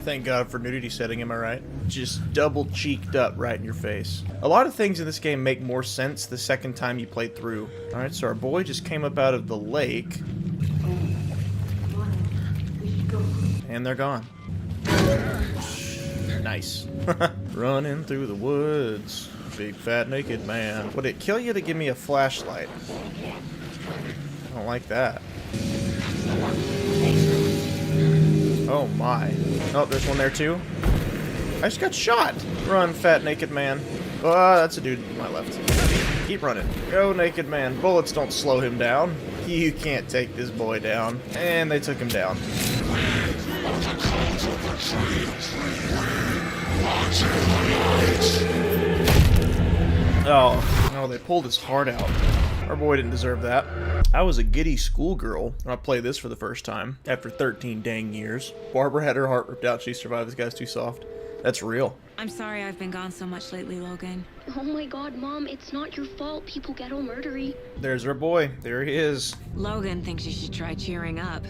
Thank God for nudity setting, am I right? Just double cheeked up right in your face. A lot of things in this game make more sense the second time you play through. Alright, so our boy just came up out of the lake. And they're gone. Nice. Running through the woods. Big fat naked man. Would it kill you to give me a flashlight? I don't like that. Oh my. Oh, there's one there too. I just got shot. Run, fat naked man. Ah, that's a dude to my left. Keep running. Go, naked man. Bullets don't slow him down. You can't take this boy down. And they took him down. Oh, no, they pulled his heart out. Our boy didn't deserve that. I was a giddy schoolgirl when I played this for the first time, after 13 dang years. Barbara had her heart ripped out, she survived. This guy's too soft. That's real. I'm sorry I've been gone so much lately, Logan. Oh my god, Mom, it's not your fault. People get all murdery. There's our boy. There he is. Logan thinks you should try cheering up.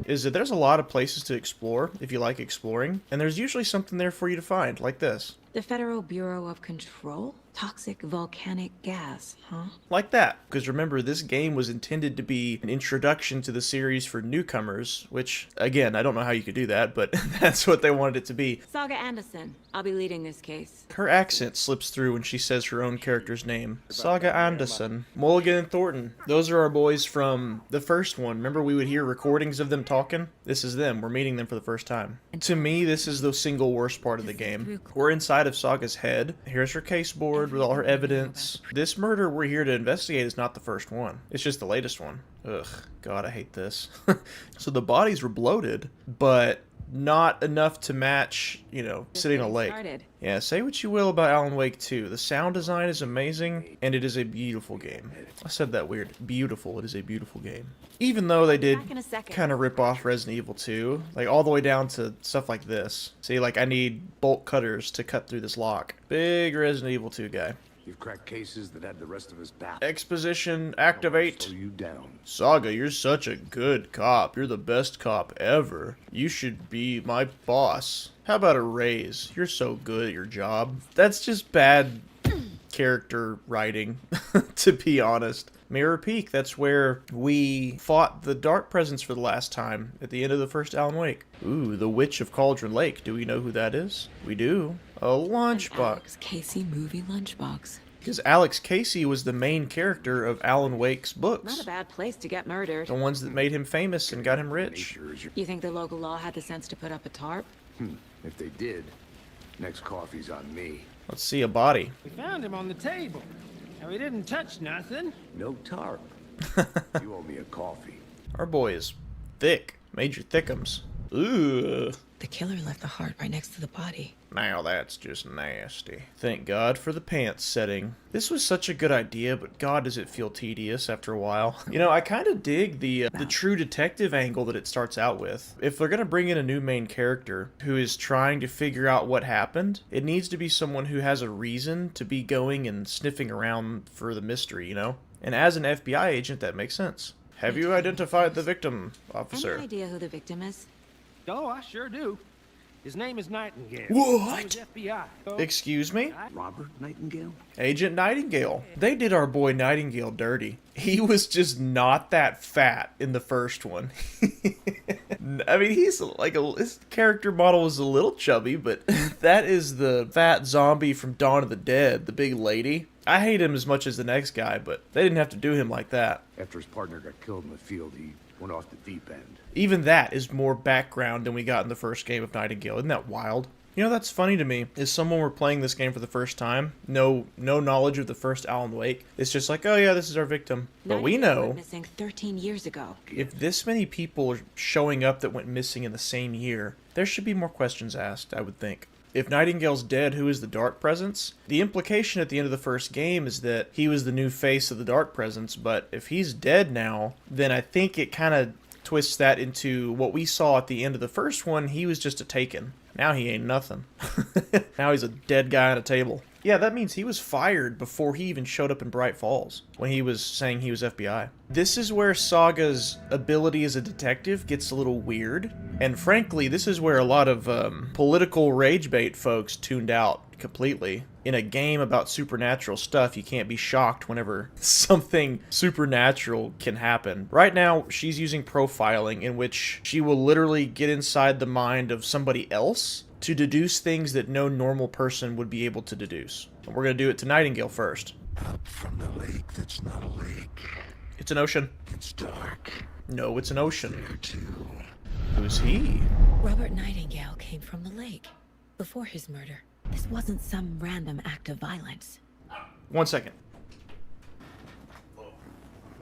Is that there's a lot of places to explore if you like exploring, and there's usually something there for you to find, like this. The Federal Bureau of Control? Toxic volcanic gas, huh? Like that. Because remember, this game was intended to be an introduction to the series for newcomers, which, again, I don't know how you could do that, but that's what they wanted it to be. Saga Anderson. I'll be leading this case. Her accent slips through when she says her own character's name. Saga Anderson. Mulligan and Thornton. Those are our boys from the first one. Remember we would hear recordings of them talking? This is them. We're meeting them for the first time. To me, this is the single worst part of the game. We're inside of Saga's head. Here's her case board with all her evidence. This murder we're here to investigate is not the first one. It's just the latest one. Ugh, God, I hate this. So the bodies were bloated, but not enough to match, you know, sitting in a lake. Yeah, say what you will about Alan Wake 2. The sound design is amazing, and it is a beautiful game. I said that weird. Beautiful. It is a beautiful game. Even though they did kind of rip off Resident Evil 2, like all the way down to stuff like this. See, like I need bolt cutters to cut through this lock. Big Resident Evil 2 guy. You've cracked cases that had the rest of us back. Exposition activate. Slow you down. Saga, you're such a good cop. You're the best cop ever. You should be my boss. How about a raise? You're so good at your job. That's just bad character writing, to be honest. Mirror Peak, that's where we fought the Dark Presence for the last time at the end of the first Alan Wake. Ooh, the Witch of Cauldron Lake. Do we know who that is? We do. A lunchbox. Alex Casey movie lunchbox. Because Alex Casey was the main character of Alan Wake's books. Not a bad place to get murdered. The ones that made him famous and got him rich. You think the local law had the sense to put up a tarp? If they did, next coffee's on me. Let's see a body. We found him on the table, and we didn't touch nothing. No tarp. You owe me a coffee. Our boy is thick. Major thickums. Ooh. The killer left the heart right next to the body. Now that's just nasty. Thank God for the pants setting. This was such a good idea, but God, does it feel tedious after a while. You know, I kind of dig the true detective angle that it starts out with. If they're going to bring in a new main character who is trying to figure out what happened, it needs to be someone who has a reason to be going and sniffing around for the mystery, you know? And as an FBI agent, that makes sense. Have you identified the victim, officer? Any idea who the victim is? Oh, I sure do. His name is Nightingale. What? He was FBI. Excuse me? Robert Nightingale? Agent Nightingale. They did our boy Nightingale dirty. He was just not that fat in the first one. I mean, he's like his character model is a little chubby, but that is the fat zombie from Dawn of the Dead, the big lady. I hate him as much as the next guy, but they didn't have to do him like that. After his partner got killed in the field, he went off the deep end. Even that is more background than we got in the first game of Nightingale. Isn't that wild? You know, that's funny to me. Is someone were playing this game for the first time, no knowledge of the first Alan Wake. It's just like, oh yeah, this is our victim. But we Nightingale know went missing 13 years ago. if this many people are showing up that went missing in the same year, there should be more questions asked, I would think. If Nightingale's dead, who is the Dark Presence? The implication at the end of the first game is that he was the new face of the Dark Presence, but if he's dead now, then I think it kind of twists that into what we saw at the end of the first one. He was just a taken. Now he ain't nothing. Now he's a dead guy on a table. Yeah, that means he was fired before he even showed up in Bright Falls, when he was saying he was FBI. This is where Saga's ability as a detective gets a little weird, and frankly, this is where a lot of political rage bait folks tuned out completely. In a game about supernatural stuff, you can't be shocked whenever something supernatural can happen. Right now, she's using profiling, in which she will literally get inside the mind of somebody else to deduce things that no normal person would be able to deduce. And we're going to do it to Nightingale first. Up from the lake that's not a lake. It's an ocean. It's dark. No, it's an ocean. There too. Who's he? Robert Nightingale came from the lake before his murder. This wasn't some random act of violence. 1 second.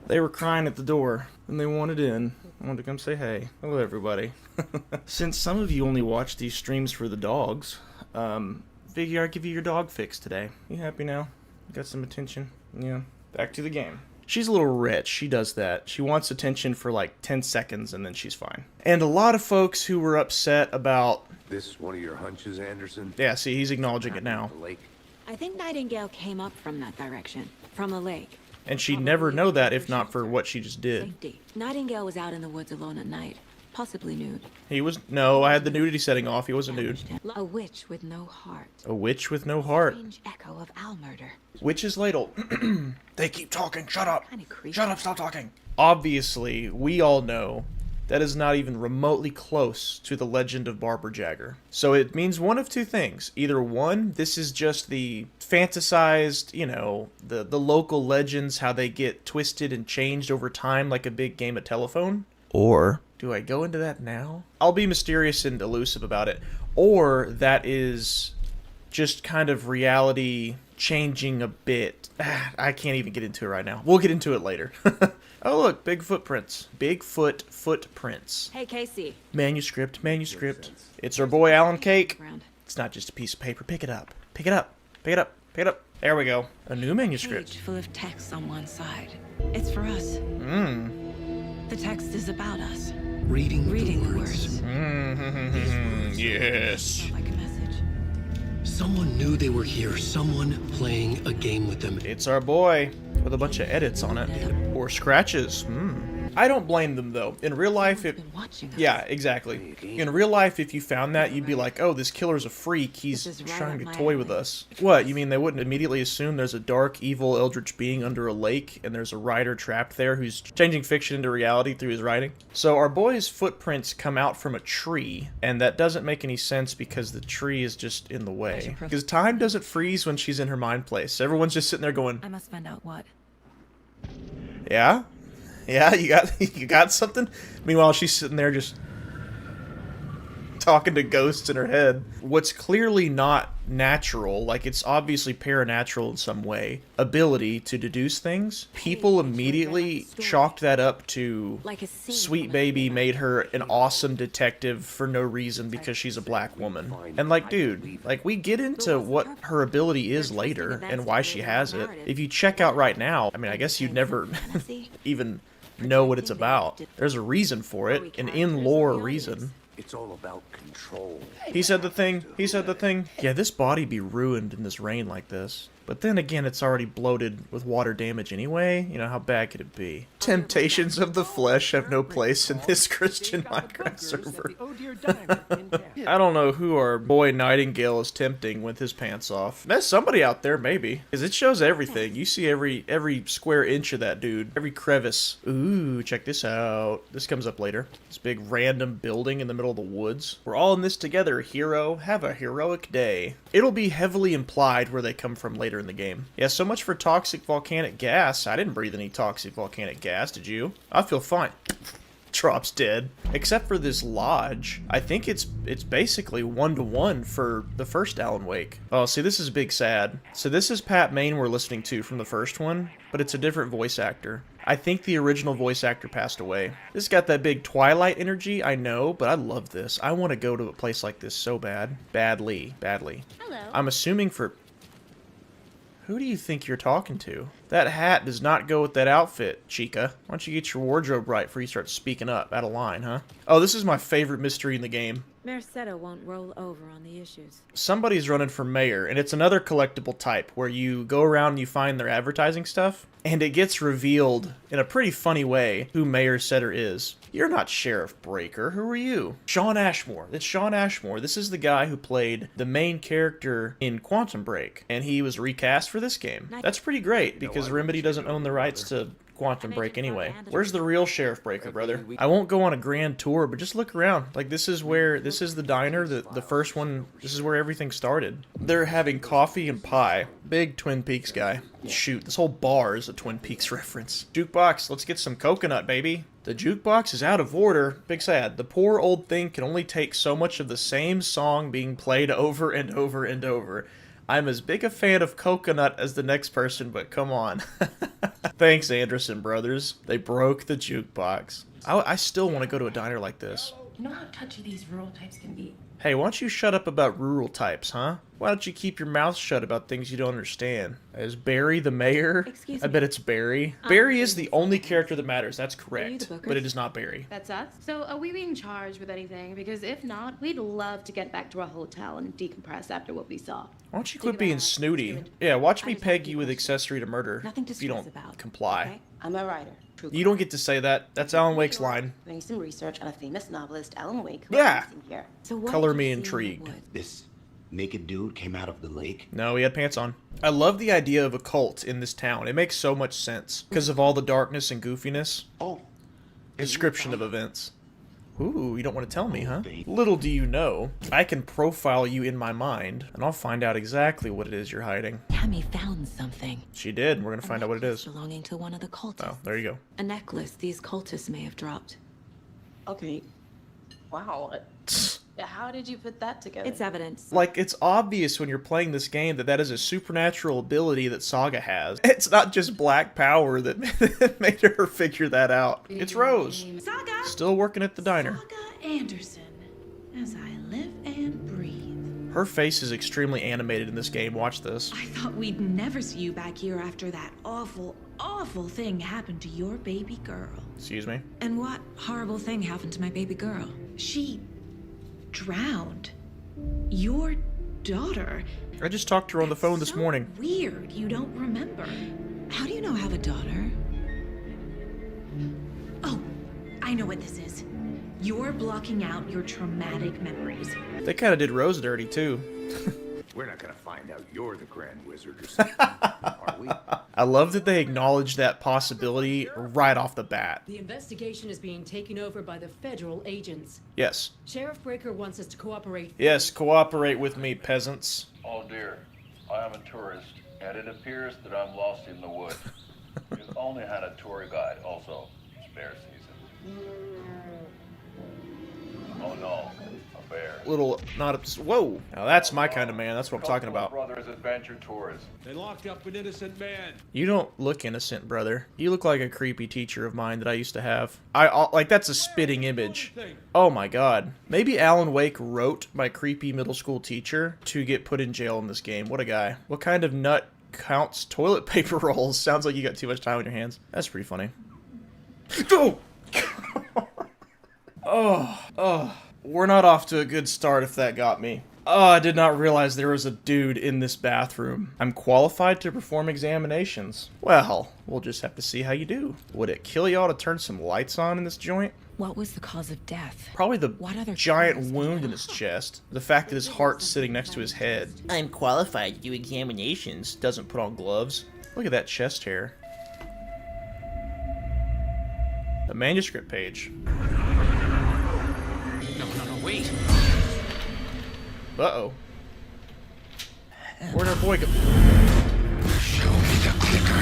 They were crying at the door, and they wanted in. I wanted to come say hey. Hello, everybody. Since some of you only watch these streams for the dogs, figure I'd give you your dog fix today. You happy now? Got some attention? Yeah. Back to the game. She's a little rich. She does that. She wants attention for like 10 seconds, and then she's fine. And a lot of folks who were upset about... This one of your hunches, Anderson? Yeah, see, he's acknowledging it now. The lake. I think Nightingale came up from that direction, from the lake. And she'd never know that if not for what she just did. Safety. Nightingale was out in the woods alone at night, possibly nude. He was... No, I had the nudity setting off. He wasn't nude. A witch with no heart. A witch with no heart. Strange echo of Al murder. Witch's ladle. They keep talking. Shut up. Kinda creepy. Shut up. Stop talking. Obviously, we all know that is not even remotely close to the legend of Barbara Jagger. So it means one of two things. Either one, this is just the fantasized, you know, the local legends, how they get twisted and changed over time like a big game of telephone. Or, do I go into that now? I'll be mysterious and elusive about it. Or that is just kind of reality changing a bit. I can't even get into it right now. We'll get into it later. Oh, look, big footprints. Bigfoot footprints. Hey, Casey. Manuscript. It's our boy Alan Cake. Ground. It's not just a piece of paper. Pick it up. Pick it up. There we go. A new manuscript. Page full of text on one side. It's for us. The text is about us. Reading the words. Yes. Sound like a message. Someone knew they were here. Someone playing a game with them. It's our boy with a bunch of edits on it. Or scratches. I don't blame them, though. In real life, Been watching us. Yeah, exactly. In real life, if you found that, you'd be like, oh, this killer's a freak. He's This is right trying up to my toy with alley. us. What, you mean they wouldn't immediately assume there's a dark, evil, eldritch being under a lake, and there's a writer trapped there who's changing fiction into reality through his writing? So our boy's footprints come out from a tree, and that doesn't make any sense because the tree is just in the way. Because time doesn't freeze when she's in her mind place. Everyone's just sitting there going, I must find out what. yeah? Yeah, you got something? Meanwhile, she's sitting there just talking to ghosts in her head. What's clearly not natural, like it's obviously paranatural in some way, ability to deduce things. People immediately chalked that up to Like a scene Sweet from a Baby movie. made her an awesome detective for no reason because she's a black woman. And like, dude, like we get into what her ability is later and why she has it. If you check out right now, I mean, I guess you'd never even know what it's about. There's a reason for it, an in-lore reason. It's all about control. He said the thing. Yeah, this body be ruined in this rain like this. But then again, it's already bloated with water damage anyway. You know, how bad could it be? Temptations of the flesh have no place in this Christian Minecraft server. I don't know who our boy Nightingale is tempting with his pants off. There's somebody out there, maybe. Because it shows everything. You see every square inch of that dude. Every crevice. Ooh, check this out. This comes up later. This big random building in the middle of the woods. We're all in this together, hero. Have a heroic day. It'll be heavily implied where they come from later in the game. Yeah, so much for toxic volcanic gas. I didn't breathe any toxic volcanic gas, did you? I feel fine. Trop's dead. Except for this lodge. I think it's basically 1-to-1 for the first Alan Wake. Oh, see, this is big sad. So this is Pat Maine we're listening to from the first one, but it's a different voice actor. I think the original voice actor passed away. This got that big Twilight energy, I know, but I love this. I want to go to a place like this so bad. Badly. Hello. I'm assuming for... Who do you think you're talking to? That hat does not go with that outfit, Chica. Why don't you get your wardrobe right before you start speaking up? Out of line, huh? Oh, this is my favorite mystery in the game. Mercedo won't roll over on the issues. Somebody's running for mayor, and it's another collectible type where you go around and you find their advertising stuff, and it gets revealed in a pretty funny way who Mayor Setter is. You're not Sheriff Breaker. Who are you? Shawn Ashmore. It's Shawn Ashmore. This is the guy who played the main character in Quantum Break, and he was recast for this game. That's pretty great because Remedy doesn't own the rights to Quantum Break anyway. Where's the real Sheriff Breaker, brother? I won't go on a grand tour, but just look around. Like, this is the diner, the first one. This is where everything started. They're having coffee and pie. Big Twin Peaks guy. Shoot, this whole bar is a Twin Peaks reference. Jukebox, let's get some coconut, baby. The jukebox is out of order. Big sad. The poor old thing can only take so much of the same song being played over and over and over. I'm as big a fan of Coconut as the next person, but come on. Thanks, Anderson Brothers. They broke the jukebox. I still want to go to a diner like this. You know how touchy these rural types can be. Hey, why don't you shut up about rural types, huh? Why don't you keep your mouth shut about things you don't understand? Is Barry the mayor? Excuse I me. bet it's Barry. Barry is the only character that matters. That's correct. Bookers? But it is not Barry. That's us? So are we being charged with anything? Because if not, we'd love to get back to our hotel and decompress after what we saw. Why don't you Think quit being about it. snooty? Good. Yeah, watch me I just peg have you with questions. accessory to murder Nothing to if you stress don't about. comply. Okay? I'm a writer. True You don't get to say that. That's Alan Wake's line. Doing some research on a famous novelist, Alan Wake. who Yeah. I'm missing Here. So what Color did me you see in the intrigued. woods? This naked dude came out of the lake. No, he had pants on. I love the idea of a cult in this town. It makes so much sense because of all the darkness and goofiness. Oh. Description of events. Ooh, you don't want to tell me, huh? babe. Little do you know, I can profile you in my mind, and I'll find out exactly what it is you're hiding. Tammy found something. She did, and we're gonna A find out what it necklace is. belonging to one of the cultists. Oh, there you go. A necklace these cultists may have dropped. Okay. Wow. How did you put that together? It's evidence. Like, it's obvious when you're playing this game that that is a supernatural ability that Saga has. It's not just black power that made her figure that out. It's Rose. Saga! Still working at the diner. Saga Anderson. As I live and breathe. Her face is extremely animated in this game. Watch this. I thought we'd never see you back here after that awful, awful thing happened to your baby girl. Excuse me. And what horrible thing happened to my baby girl? She drowned. Your daughter. I just talked to her on the phone this So morning. Weird, you don't remember. How do you know I have a daughter? Oh, I know what this is. You're blocking out your traumatic memories. They kind of did Rose dirty, too. We're not gonna find out you're the Grand Wizard or something, are we? I love that they acknowledged that possibility right off the bat. The investigation is being taken over by the federal agents. Yes. Sheriff Breaker wants us to cooperate. Yes, cooperate with me, peasants. Oh dear, I am a tourist, and it appears that I'm lost in the woods. We've only had a tour guide, also. It's bear season. Oh no, a bear. Little, not a, whoa. Now that's my kind of man. That's what I'm talking about. Brothers Adventure Tours. They locked up an innocent man. You don't look innocent, brother. You look like a creepy teacher of mine that I used to have. Like, that's a spitting image. Oh my god. Maybe Alan Wake wrote my creepy middle school teacher to get put in jail in this game. What a guy. What kind of nut counts toilet paper rolls? Sounds like you got too much time on your hands. That's pretty funny. Oh! Oh. We're not off to a good start if that got me. Oh, I did not realize there was a dude in this bathroom. I'm qualified to perform examinations. Well, we'll just have to see how you do. Would it kill y'all to turn some lights on in this joint? What was the cause of death? Probably the What other giant causes? wound in his chest. The fact that his heart's sitting next to his head. I'm qualified to do examinations. Doesn't put on gloves. Look at that chest hair. The manuscript page. No, wait. Uh-oh. Where'd our boy go? Show me the clicker.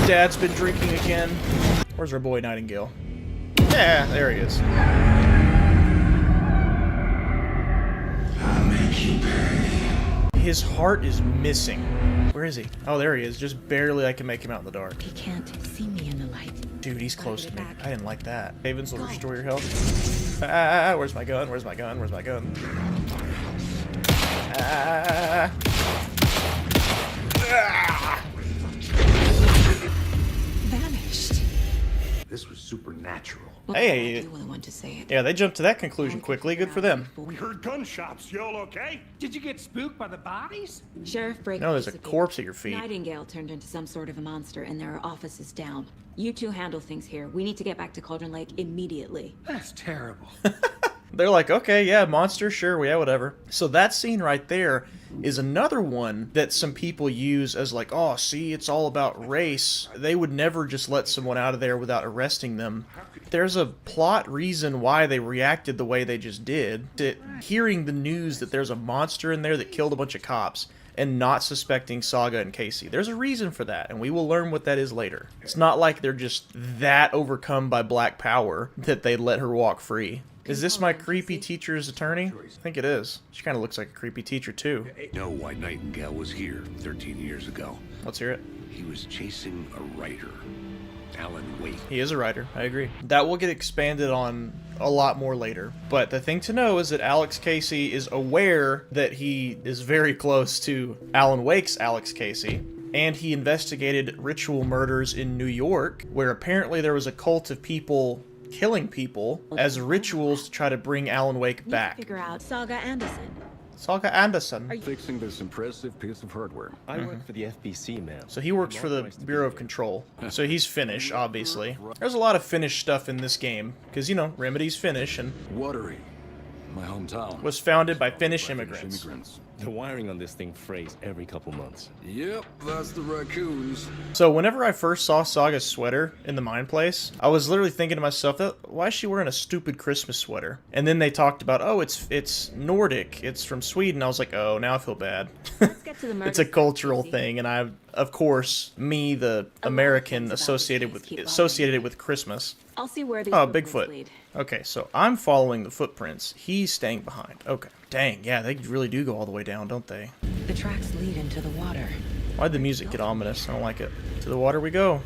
Dad's been drinking again. Where's our boy Nightingale? Yeah, there he is. I'll make you pay. His heart is missing. Where is he? Oh, there he is. Just barely I can make him out in the dark. He can't see me in the light. Dude, he's close to me. back. I didn't like that. Havens will restore your health. Ah, where's my gun? Where's my gun? Where's my gun? Vanished. This was supernatural. Hey. You were the one to say it. Yeah, they jumped to that conclusion quickly. Good for them. We heard gunshots. Y'all okay? Did you get spooked by the bodies? Sheriff Brake. No, there's a disappeared. corpse at your feet. Nightingale turned into some sort of a monster, and there are offices down. You two handle things here. We need to get back to Cauldron Lake immediately. That's terrible. They're like, okay, yeah, monster, sure, yeah, whatever. So that scene right there is another one that some people use as like, oh, see, it's all about race. They would never just let someone out of there without arresting them. There's a plot reason why they reacted the way they just did. Hearing the news that there's a monster in there that killed a bunch of cops and not suspecting Saga and Casey. There's a reason for that, and we will learn what that is later. It's not like they're just that overcome by black power that they let her walk free. Is this my creepy teacher's attorney? I think it is. She kind of looks like a creepy teacher, too. Know why Nightingale was here 13 years ago. Let's hear it. He was chasing a writer, Alan Wake. He is a writer, I agree. That will get expanded on a lot more later. But the thing to know is that Alex Casey is aware that he is very close to Alan Wake's Alex Casey. And he investigated ritual murders in New York, where apparently there was a cult of people killing people as rituals to try to bring Alan Wake back. Figure out Saga Anderson. Saga Anderson. Fixing this impressive piece of hardware. I work for the FBC, man. So he works for the Bureau of Control. So he's Finnish, obviously. There's a lot of Finnish stuff in this game, because, you know, Remedy's Finnish, and Watery, my hometown, was founded by Finnish immigrants. The wiring on this thing frays every couple months. Yep, that's the raccoons. So whenever I first saw Saga's sweater in the mine place, I was literally thinking to myself, why is she wearing a stupid Christmas sweater? And then they talked about, oh, it's Nordic, it's from Sweden. I was like, oh, now I feel bad. Let's get to the murder. It's a cultural thing, and I, of course, me, the American, associated it with Christmas. I'll see where these Bigfoot. lead. Okay, so I'm following the footprints. He's staying behind. Okay. Dang, yeah, they really do go all the way down, don't they? The tracks lead into the water. Why'd the music get ominous? I don't like it. To the water we go.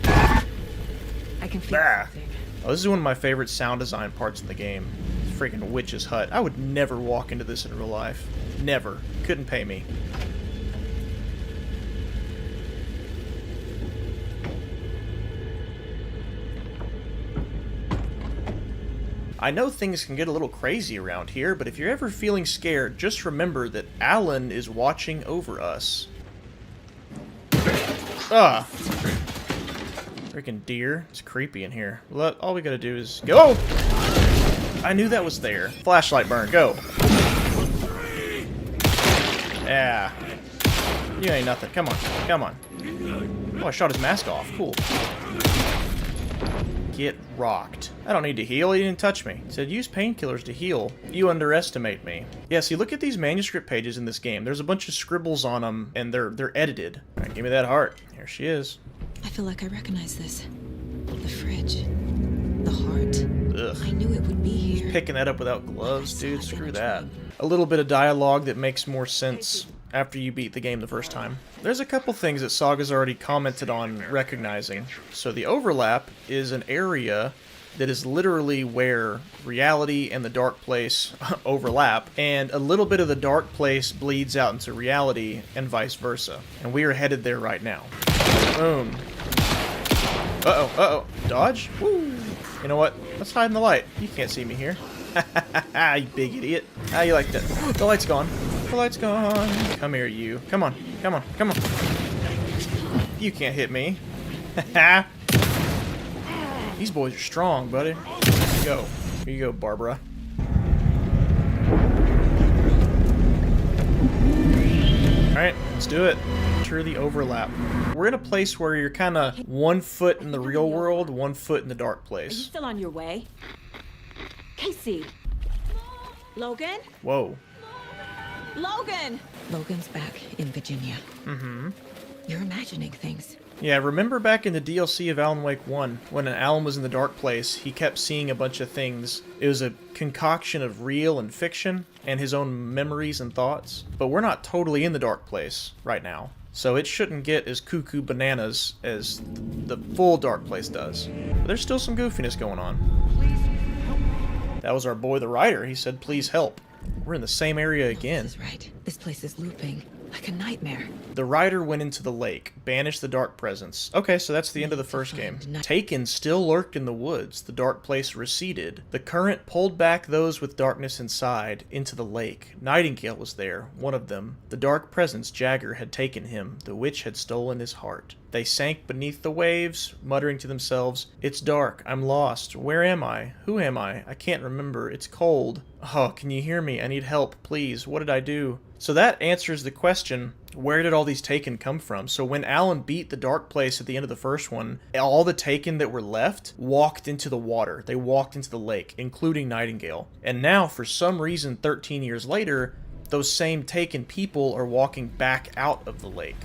I can feel something. Oh, this is one of my favorite sound design parts in the game. Freaking witch's hut. I would never walk into this in real life. Never. Couldn't pay me. I know things can get a little crazy around here, but if you're ever feeling scared, just remember that Alan is watching over us. Ah! Freaking deer. It's creepy in here. All we gotta do is go! I knew that was there. Flashlight burn, go! Yeah. You ain't nothing. Come on. Come on. Oh, I shot his mask off. Cool. Get rocked. I don't need to heal. He didn't touch me. He said, use painkillers to heal. You underestimate me. Yeah, see, look at these manuscript pages in this game. There's a bunch of scribbles on them, and they're edited. All right, give me that heart. Here she is. I feel like I recognize this. The fridge. The heart. Ugh. I knew it would be here. Picking that up without gloves, dude. Screw that. A little bit of dialogue that makes more sense after you beat the game the first time. There's a couple things that Saga's already commented on recognizing. So the overlap is an area that is literally where reality and the dark place overlap, and a little bit of the dark place bleeds out into reality and vice versa. And we are headed there right now. Boom. Uh-oh, uh-oh. Dodge? Woo! You know what? Let's hide in the light. You can't see me here. You big idiot. How you like that? The light's gone. The light's gone. Come here, you. Come on. Come on. Come on. You can't hit me. These boys are strong, buddy. Here you go. Here you go, Barbara. Alright, let's do it. Ensure the overlap. We're in a place where you're kind of 1 foot in the real world, 1 foot in the dark Are you place. still on your way? Casey! Logan? Whoa. Logan! Logan's back in Virginia. Mm-hmm. You're imagining things. Yeah, remember back in the DLC of Alan Wake 1, when Alan was in the dark place, he kept seeing a bunch of things. It was a concoction of real and fiction, and his own memories and thoughts. But we're not totally in the dark place right now, so it shouldn't get as cuckoo bananas as the full dark place does. But there's still some goofiness going on. That was our boy the writer. He said, please help. we're in the same area again. This is right. This place is looping. Like a nightmare. The rider went into the lake, banished the dark presence. Okay, so that's the end of the first game. Taken still lurked in the woods. The dark place receded. The current pulled back those with darkness inside into the lake. Nightingale was there, one of them. The dark presence, Jagger, had taken him. The witch had stolen his heart. They sank beneath the waves, muttering to themselves, "It's dark. I'm lost. Where am I? Who am I? I can't remember. It's cold. Oh, can you hear me? I need help, please. What did I do?" So that answers the question, where did all these Taken come from? So when Alan beat the dark place at the end of the first one, all the Taken that were left walked into the water. They walked into the lake, including Nightingale. And now, for some reason, 13 years later, those same Taken people are walking back out of the lake.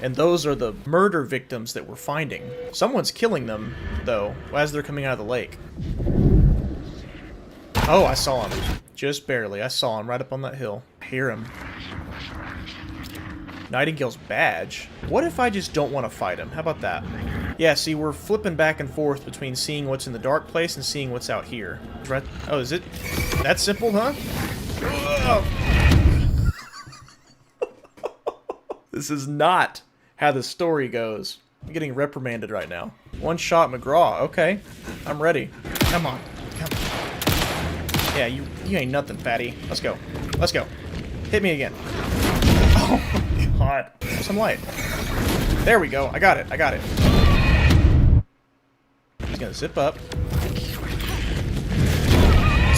And those are the murder victims that we're finding. Someone's killing them, though, as they're coming out of the lake. Oh, I saw him. Just barely. I saw him right up on that hill. I hear him. Nightingale's badge. What if I just don't want to fight him? How about that? Yeah, see, we're flipping back and forth between seeing what's in the dark place and seeing what's out here. Right? Oh, is it that simple, huh? This is not how the story goes. I'm getting reprimanded right now. One shot McGraw. Okay. I'm ready. Come on. Come on. Yeah, you ain't nothing, fatty. Let's go. Let's go. Hit me again. Oh my god. Some light. There we go. I got it. I got it. He's gonna zip up.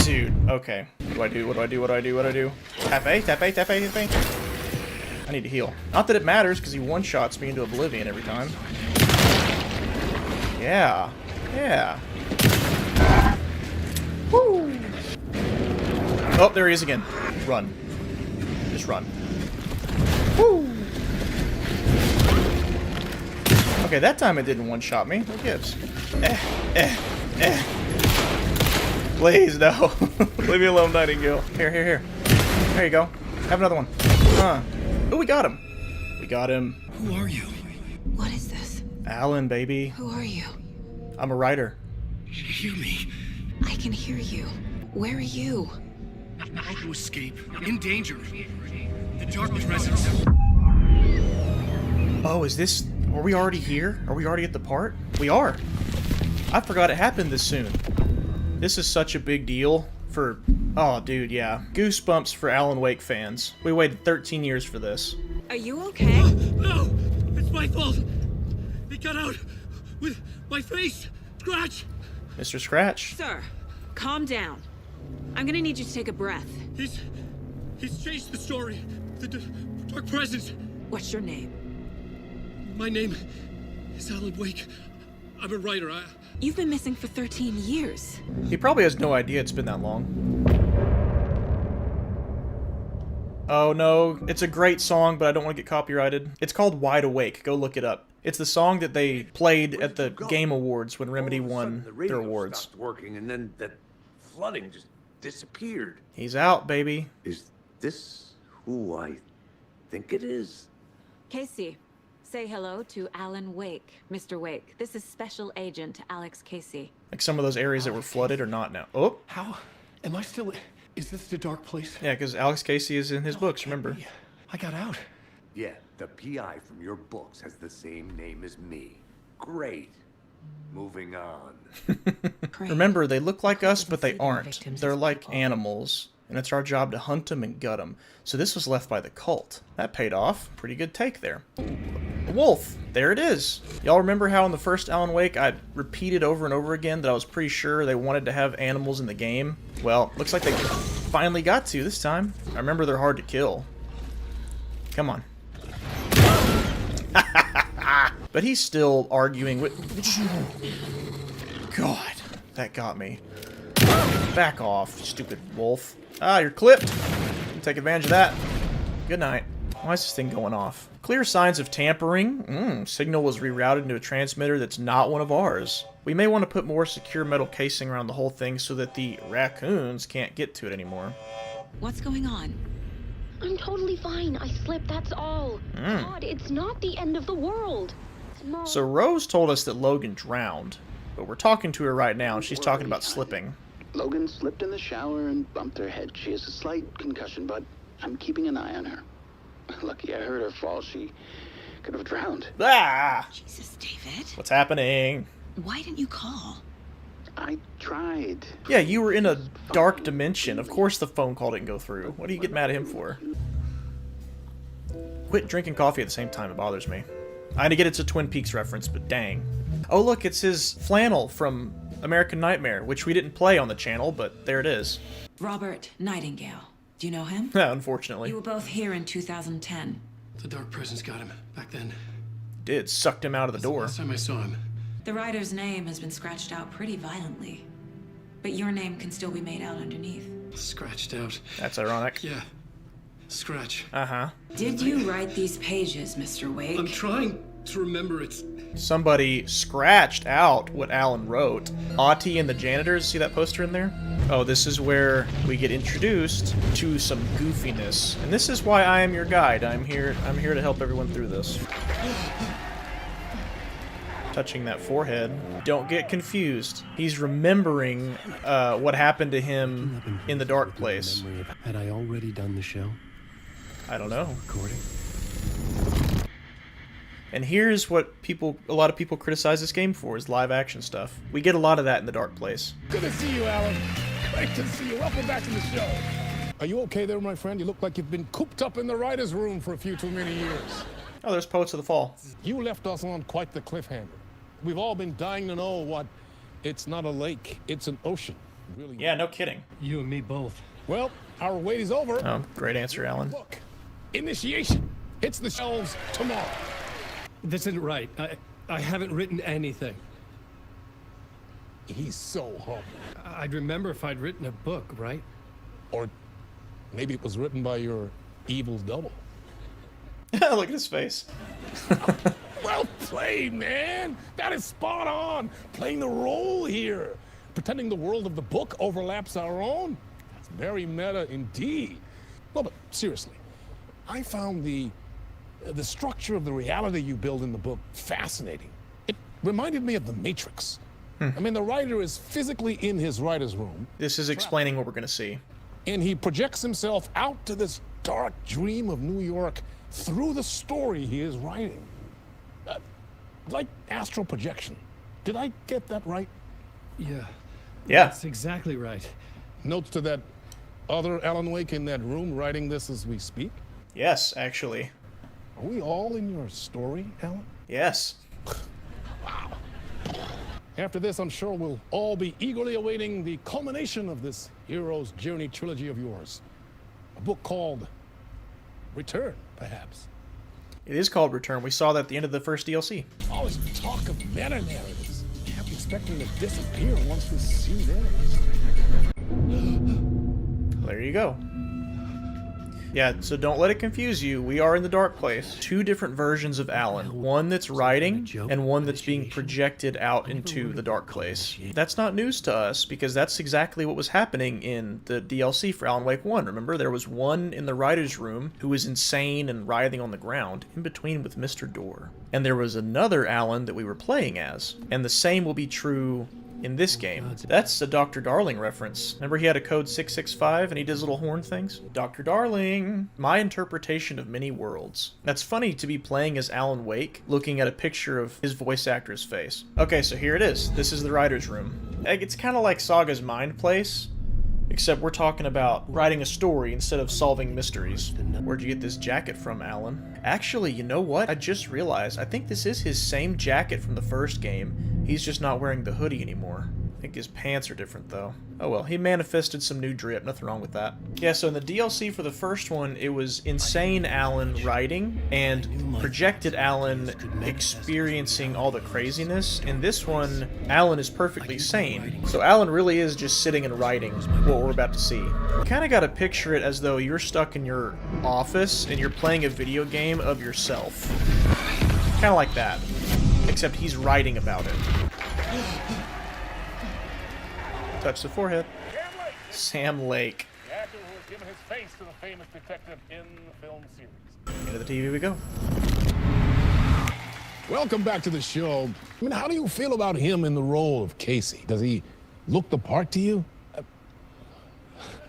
Dude. Okay. What do I do? What do I do? What do I do? What do I do? Tap A? Tap A? Tap A? Tap A? I need to heal. Not that it matters, because he one-shots me into oblivion every time. Yeah. Yeah. Woo! Oh, there he is again. Run. Just run. Woo! Okay, that time it didn't one-shot me. Who gives? Please, no. Leave me alone, Nightingale. Here, here, here. There you go. Have another one. Oh, we got him. We got him. Who are you? What is this? Alan, baby. Who are you? I'm a writer. Hear me. I can hear you. Where are you? How to escape. In danger. The dark presence. Oh, is this... Are we already here? Are we already at the part? We are. I forgot it happened this soon. This is such a big deal for... Oh, dude, yeah. Goosebumps for Alan Wake fans. We waited 13 years for this. Are you okay? No! It's my fault! He got out with my face! Scratch! Mr. Scratch? Sir, calm down. I'm gonna need you to take a breath. He's changed the story. The dark presence. What's your name? My name is Alan Wake. I'm a writer. You've been missing for 13 years. He probably has no idea it's been that long. Oh no, it's a great song, but I don't want to get copyrighted. It's called Wide Awake. Go look it up. It's the song that they played at the Game Awards when Remedy won their awards. Stopped working, and then that flooding just disappeared. He's out, baby. Is this who I think it is? Casey, say hello to Alan Wake. Mr. Wake, this is Special Agent Alex Casey. Like some of those areas that were flooded are not now. Oh! How? Am I still... Is this the dark place? Yeah, because Alex Casey is in his books, remember? I got out. Yeah, the PI from your books has the same name as me. Great. Moving on. Remember, they look like us, but they aren't. They're like animals, and it's our job to hunt them and gut them. So this was left by the cult. That paid off. Pretty good take there. A wolf. There it is. Y'all remember how in the first Alan Wake I repeated over and over again that I was pretty sure they wanted to have animals in the game? Well, looks like they finally got to this time. I remember they're hard to kill. Come on. But he's still arguing with... God, that got me. Back off, stupid wolf. Ah, you're clipped. Take advantage of that. Good night. Why is this thing going off? Clear signs of tampering. Signal was rerouted into a transmitter that's not one of ours. We may want to put more secure metal casing around the whole thing so that the raccoons can't get to it anymore. What's going on? I'm totally fine. I slipped, that's all. God, it's not the end of the world. Mom. So Rose told us that Logan drowned, but we're talking to her right now and she's talking about slipping. Logan slipped in the shower and bumped her head. She has a slight concussion, but I'm keeping an eye on her. Lucky I heard her fall. She could have drowned. Ah! Jesus, David. What's happening? Why didn't you call? I tried. Yeah, you were in a dark dimension. Of course the phone call didn't go through. What do you get mad at him for? Quit drinking coffee at the same time. It bothers me. I had to get it's a Twin Peaks reference, but dang. Oh, look, it's his flannel from American Nightmare, which we didn't play on the channel, but there it is. Robert Nightingale. Do you know him? Yeah, unfortunately. You were both here in 2010. The Dark Presence got him back then. Did. Sucked him out of the door. Last time I saw him. The writer's name has been scratched out pretty violently, but your name can still be made out underneath. Scratched out. That's ironic. Yeah. Scratch. Uh-huh. Did you write these pages, Mr. Wake? I'm trying to remember it. Somebody scratched out what Alan wrote. Auntie and the janitors, see that poster in there? Oh, this is where we get introduced to some goofiness. And this is why I am your guide. I'm here to help everyone through this. Touching that forehead. Don't get confused. He's remembering what happened to him in the dark place. Had I already done the show? I don't know. Recording? And here's what a lot of people criticize this game for, is live action stuff. We get a lot of that in the dark place. Good to see you, Alan. Great to see you. Welcome back to the show. Are you okay there, my friend? You look like you've been cooped up in the writer's room for a few too many years. Oh, there's Poets of the Fall. You left us on quite the cliffhanger. We've all been dying to know what... It's not a lake, it's an ocean. Really. Yeah, no kidding. You and me both. Well, our wait is over. Oh, great answer, Alan. Look, initiation hits the shelves tomorrow. This isn't right. I haven't written anything. He's so humble. I'd remember if I'd written a book, right? Or maybe it was written by your evil double. Look at his face. Well played, man. That is spot on. Playing the role here. Pretending the world of the book overlaps our own. That's very meta indeed. No, but seriously, I found the structure of the reality you build in the book fascinating. It reminded me of The Matrix. I mean, the writer is physically in his writer's room. This is explaining what we're going to see. And he projects himself out to this dark dream of New York through the story he is writing. Like astral projection. Did I get that right? Yeah. Yeah. That's exactly right. Notes to that other Alan Wake in that room writing this as we speak? Yes, actually. Are we all in your story, Alan? Yes. Wow. After this, I'm sure we'll all be eagerly awaiting the culmination of this Hero's Journey trilogy of yours. A book called Return, perhaps. It is called Return. We saw that at the end of the first DLC. All this talk of meta-narratives. Kept expecting to disappear once this scene ends. There you go. Yeah, so don't let it confuse you. We are in the dark place. Two different versions of Alan. One that's writing, and one that's being projected out into the dark place. That's not news to us, because that's exactly what was happening in the DLC for Alan Wake 1. Remember, there was one in the writer's room who was insane and writhing on the ground, in between with Mr. Door. And there was another Alan that we were playing as. And the same will be true in this game. That's a Dr. Darling reference. Remember he had a code 665 and he does little horn things? Dr. Darling! My interpretation of many worlds. That's funny to be playing as Alan Wake, looking at a picture of his voice actor's face. Okay, so here it is. This is the writer's room. It's kind of like Saga's Mind Place, except we're talking about writing a story instead of solving mysteries. Where'd you get this jacket from, Alan? Actually, you know what? I just realized, I think this is his same jacket from the first game. He's just not wearing the hoodie anymore. I think his pants are different, though. Oh well, he manifested some new drip. Nothing wrong with that. Yeah, so in the DLC for the first one, it was insane Alan writing and projected Alan experiencing all the craziness. In this one, Alan is perfectly sane. So Alan really is just sitting and writing what we're about to see. You kind of got to picture it as though you're stuck in your office and you're playing a video game of yourself. Kind of like that. Except he's writing about it. Touch the forehead. Sam Lake. The actor who has given his face to the famous detective in the film series. Into the TV we go. Welcome back to the show. I mean, how do you feel about him in the role of Casey? Does he look the part to you?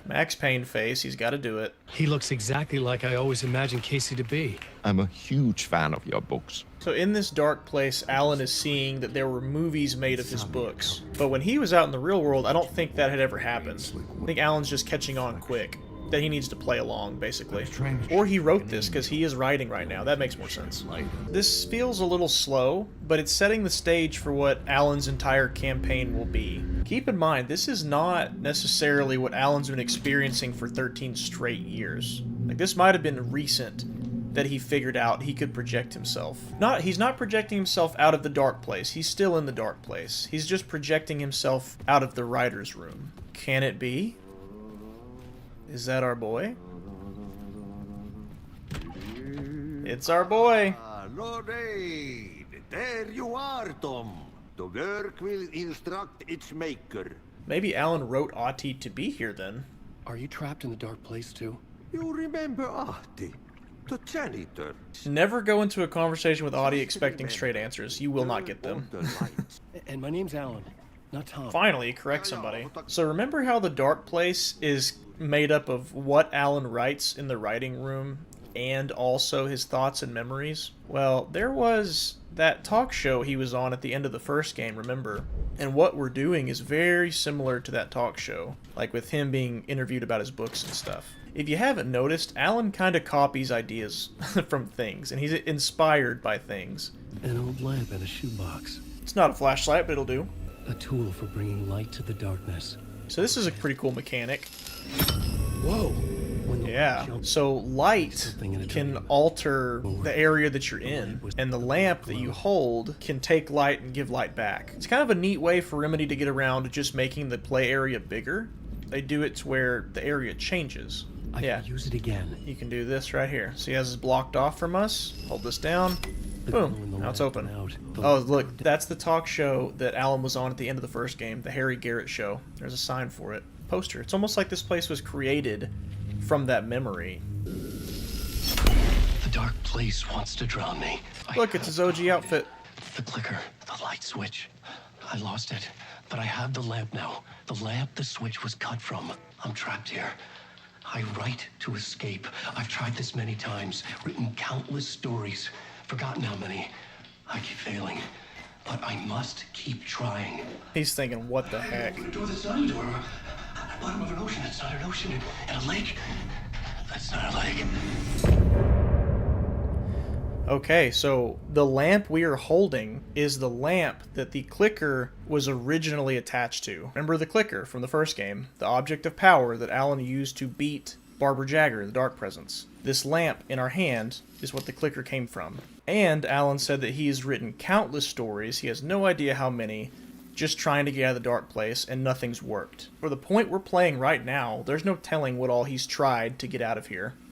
Max Payne face, he's got to do it. He looks exactly like I always imagined Casey to be. I'm a huge fan of your books. So in this dark place, Alan is seeing that there were movies made of his books. But when he was out in the real world, I don't think that had ever happened. I think Alan's just catching on quick. That he needs to play along, basically. Or he wrote this, because he is writing right now. That makes more sense. This feels a little slow, but it's setting the stage for what Alan's entire campaign will be. Keep in mind, this is not necessarily what Alan's been experiencing for 13 straight years. Like, this might have been recent that he figured out he could project himself. He's not projecting himself out of the dark place. He's still in the dark place. He's just projecting himself out of the writer's room. Can it be? Is that our boy? It's our boy. Lord Aid, there you are, Tom. The work will instruct its maker. Maybe Alan wrote Ahti to be here then. Are you trapped in the dark place too? You remember Ahti, the janitor? Never go into a conversation with Ahti expecting straight answers. You will not get them. And my name's Alan, not Tom. Finally, correct somebody. So remember how the dark place is made up of what Alan writes in the writing room and also his thoughts and memories? Well, there was that talk show he was on at the end of the first game, remember? And what we're doing is very similar to that talk show, like with him being interviewed about his books and stuff. If you haven't noticed, Alan kind of copies ideas from things, and he's inspired by things. An old lamp and a shoebox. It's not a flashlight, but it'll do. A tool for bringing light to the darkness. So this is a pretty cool mechanic. Whoa! Yeah, so light can alter the area that you're in, and the lamp that you hold can take light and give light back. It's kind of a neat way for Remedy to get around to just making the play area bigger. They do it to where the area changes. I can use it again. You can do this right here. See how this is blocked off from us? Hold this down. Boom. Now it's open. Oh, look, that's the talk show that Alan was on at the end of the first game, the Harry Garrett show. There's a sign for it. Poster. It's almost like this place was created from that memory. The dark place wants to drown me. Look, it's his OG outfit. The clicker, the light switch. I lost it, but I have the lamp now. The lamp the switch was cut from. I'm trapped here. I write to escape. I've tried this many times, written countless stories, forgotten how many. I keep failing, but I must keep trying. He's thinking, what the heck? The door that's not a door. At the bottom of an ocean, it's not an ocean. And a lake, that's not a lake. Okay, so the lamp we are holding is the lamp that the clicker was originally attached to. Remember the clicker from the first game? The object of power that Alan used to beat Barbara Jagger, the Dark Presence. This lamp in our hand is what the clicker came from. And Alan said that he has written countless stories, he has no idea how many, just trying to get out of the dark place, and nothing's worked. For the point we're playing right now, there's no telling what all he's tried to get out of here.